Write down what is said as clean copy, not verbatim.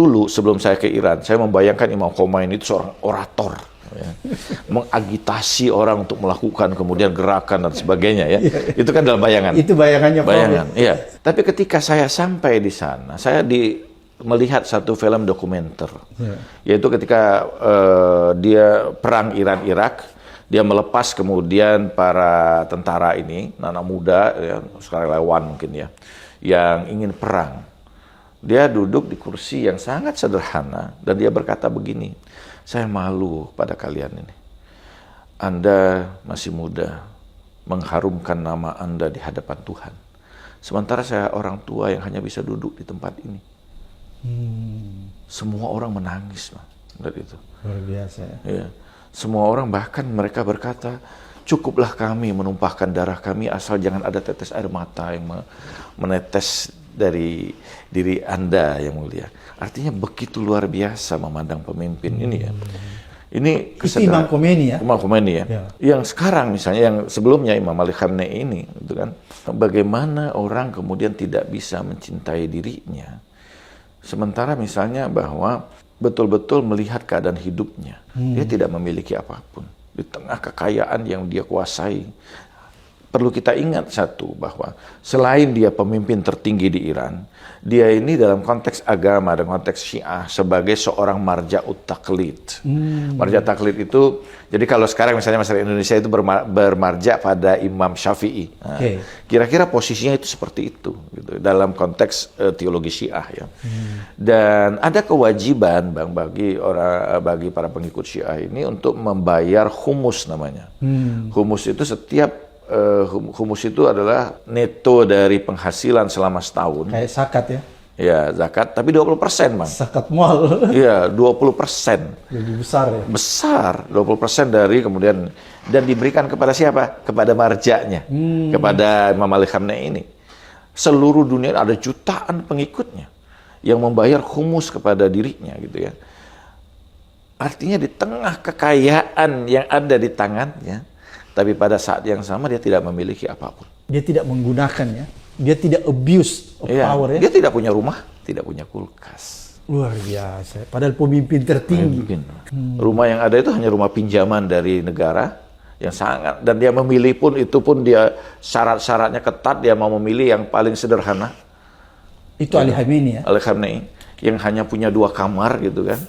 dulu sebelum saya ke Iran, saya membayangkan Imam Khomeini itu seorang orator, ya, mengagitasi orang untuk melakukan kemudian gerakan dan sebagainya, ya. Itu kan dalam bayangan. Itu bayangannya. Bayangan, iya. Tapi ketika saya sampai di sana, saya melihat satu film dokumenter, yaitu ketika dia perang Iran-Irak, dia melepas kemudian para tentara ini, anak muda, ya, sukarelawan mungkin ya, yang ingin perang. Dia duduk di kursi yang sangat sederhana dan dia berkata begini, saya malu pada kalian ini. Anda masih muda, mengharumkan nama Anda di hadapan Tuhan. Sementara saya orang tua yang hanya bisa duduk di tempat ini. Semua orang menangis, dari itu. Luar biasa. Ya. Semua orang, bahkan mereka berkata, cukuplah kami menumpahkan darah kami asal jangan ada tetes air mata yang menetes dari diri Anda yang mulia. Artinya begitu luar biasa memandang pemimpin ini, ya. Ini itu Imam Khomeini, ya? Imam Khomeini, ya. Yang sekarang misalnya, yang sebelumnya Imam Ali Khamenei ini, gitu kan. Bagaimana orang kemudian tidak bisa mencintai dirinya. Sementara misalnya bahwa betul-betul melihat keadaan hidupnya. Dia tidak memiliki apapun. Di tengah kekayaan yang dia kuasai. Perlu kita ingat satu, bahwa selain dia pemimpin tertinggi di Iran, dia ini dalam konteks agama dan konteks Syiah sebagai seorang marja'ut taklid. Marja' taklid itu, jadi kalau sekarang misalnya masyarakat Indonesia itu bermarja pada Imam Syafi'i. Nah, kira-kira posisinya itu seperti itu, gitu, dalam konteks teologi Syiah, ya. Dan ada kewajiban, Bang, bagi para pengikut Syiah ini untuk membayar humus namanya. Humus itu humus itu adalah neto dari penghasilan selama setahun. Kayak zakat, ya? Ya, zakat, tapi 20%, Bang. Zakat mal. Iya, 20%. Lebih besar, ya? Besar, 20% dari kemudian, dan diberikan kepada siapa? Kepada marjanya, kepada Imam Ali Khamenei ini. Seluruh dunia ada jutaan pengikutnya yang membayar humus kepada dirinya, gitu ya. Artinya di tengah kekayaan yang ada di tangannya, tapi pada saat yang sama dia tidak memiliki apapun. Dia tidak menggunakannya. Dia tidak abuse of power, ya. Dia tidak punya rumah, tidak punya kulkas. Luar biasa. Padahal pemimpin tertinggi. Rumah yang ada itu hanya rumah pinjaman dari negara yang sangat, dan dia memilih pun itu pun dia syarat-syaratnya ketat. Dia mau memilih yang paling sederhana. Itu Ali Khamenei, ya? Ali Khamenei yang hanya punya 2 kamar, gitu kan.